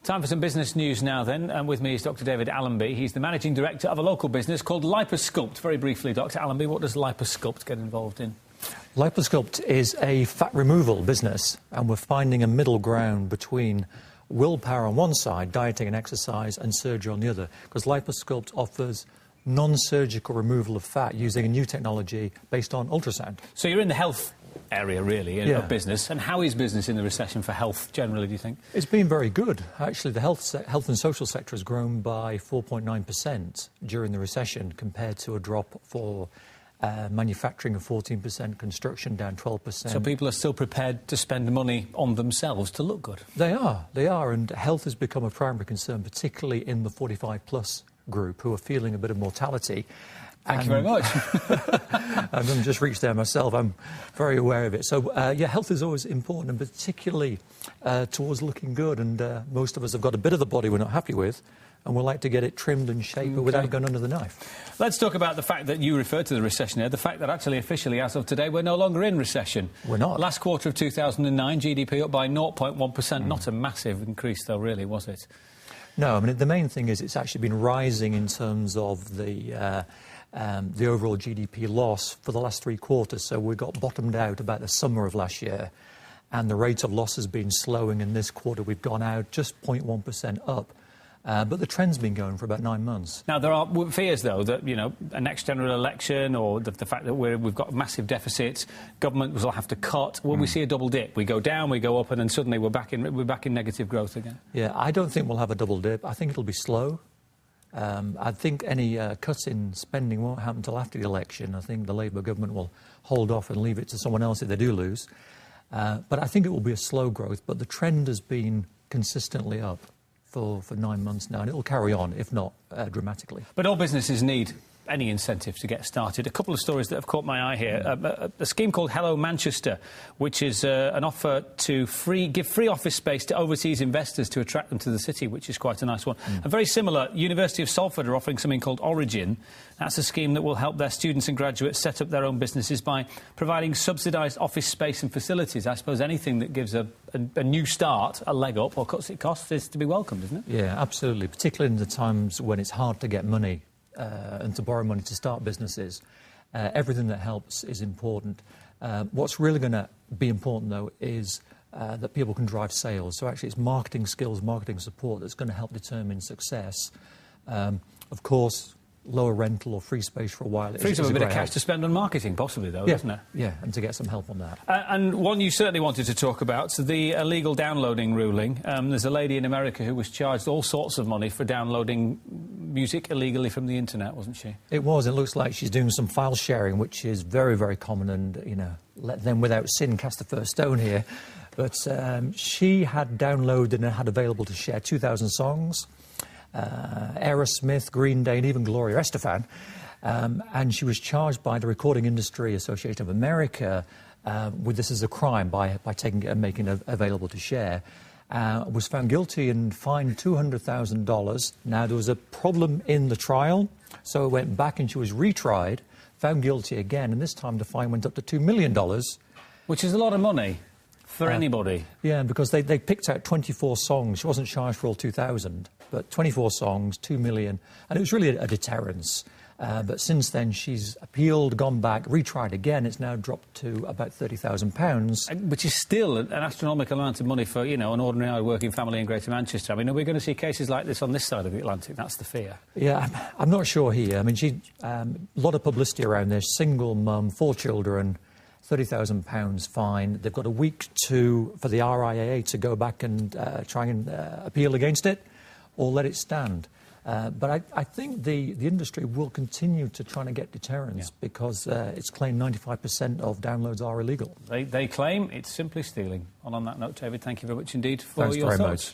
Time for some business news now then, and with me is Dr David Allamby. He's the managing director of a local business called Liposculpt. Very briefly, Dr Allamby, what does Liposculpt get involved in? Liposculpt is a fat removal business, and we're finding a middle ground between willpower on one side, dieting and exercise, and surgery on the other, because Liposculpt offers non-surgical removal of fat using a new technology based on ultrasound. So you're in the health area, really, of business. And how is business in the recession for health, generally, do you think? It's been very good. Actually, the health and social sector has grown by 4.9% during the recession, compared to a drop for manufacturing of 14%, construction down 12%. So people are still prepared to spend money on themselves to look good? They are, and health has become a primary concern, particularly in the 45-plus group, who are feeling a bit of mortality. Thank you very much. I've just reached there myself. I'm very aware of it. So, yeah, health is always important, and particularly towards looking good. And most of us have got a bit of the body we're not happy with, and we like to get it trimmed and shaped, but without going under the knife. Let's talk about the fact that you referred to the recession there, the fact that actually officially, as of today, we're no longer in recession. We're not. Last quarter of 2009, GDP up by 0.1%. Not a massive increase, though, really, was it? No, I mean, the main thing is it's actually been rising in terms of the overall GDP loss for the last 3 quarters. So we got bottomed out about the summer of last year, and the rate of loss has been slowing. In this quarter, we've gone out just 0.1% up. But the trend's been going for about 9 months. Now, there are fears, though, that, you know, a next general election or the fact that we've got massive deficits, government will have to cut. Will we see a double dip? We go down, we go up, and then suddenly we're back in negative growth again? Yeah, I don't think we'll have a double dip. I think it'll be slow. I think any cut in spending won't happen until after the election. I think the Labour government will hold off and leave it to someone else if they do lose. But I think it will be a slow growth, but the trend has been consistently up for 9 months now, and it will carry on, if not dramatically. But all businesses need any incentive to get started. A couple of stories that have caught my eye here. A scheme called Hello Manchester, which is an offer to give free office space to overseas investors to attract them to the city, which is quite a nice one. A very similar, University of Salford are offering something called Origin. That's a scheme that will help their students and graduates set up their own businesses by providing subsidised office space and facilities. I suppose anything that gives a new start, a leg up, or cuts its costs is to be welcomed, isn't it? Yeah, absolutely, particularly in the times when it's hard to get money and to borrow money to start businesses. Everything that helps is important. What's really going to be important, though, is that people can drive sales. So actually it's marketing skills, marketing support that's going to help determine success. Of course, lower rental or free space for a while. Frees up a bit of cash to spend on marketing, possibly, though, doesn't it? Yeah, and to get some help on that. And one you certainly wanted to talk about, so the illegal downloading ruling. There's a lady in America who was charged all sorts of money for downloading music illegally from the internet, wasn't she? It was. It looks like she's doing some file sharing, which is very, very common, and, you know, let them without sin cast the first stone here. But she had downloaded and had available to share 2,000 songs. Aerosmith, Green Day, and even Gloria Estefan. And she was charged by the Recording Industry Association of America with this as a crime by taking it and making it available to share. Was found guilty and fined $200,000. Now, there was a problem in the trial, so it went back and she was retried, found guilty again, and this time the fine went up to $2 million. Which is a lot of money for anybody. Yeah, because they picked out 24 songs. She wasn't charged for all 2,000, but 24 songs, $2 million, and it was really a deterrence. But since then, she's appealed, gone back, retried again. It's now dropped to about £30,000. Which is still an astronomical amount of money for, you know, an ordinary hard-working family in Greater Manchester. I mean, are we going to see cases like this on this side of the Atlantic? That's the fear. Yeah, I'm not sure here. I mean, a lot of publicity around this. Single mum, 4 children, £30,000 fine. They've got a week for the RIAA to go back and try and appeal against it, or let it stand. But I think the industry will continue to try to get deterrence because it's claimed 95% of downloads are illegal. They claim it's simply stealing. And on that note, David, thank you very much indeed for your thoughts.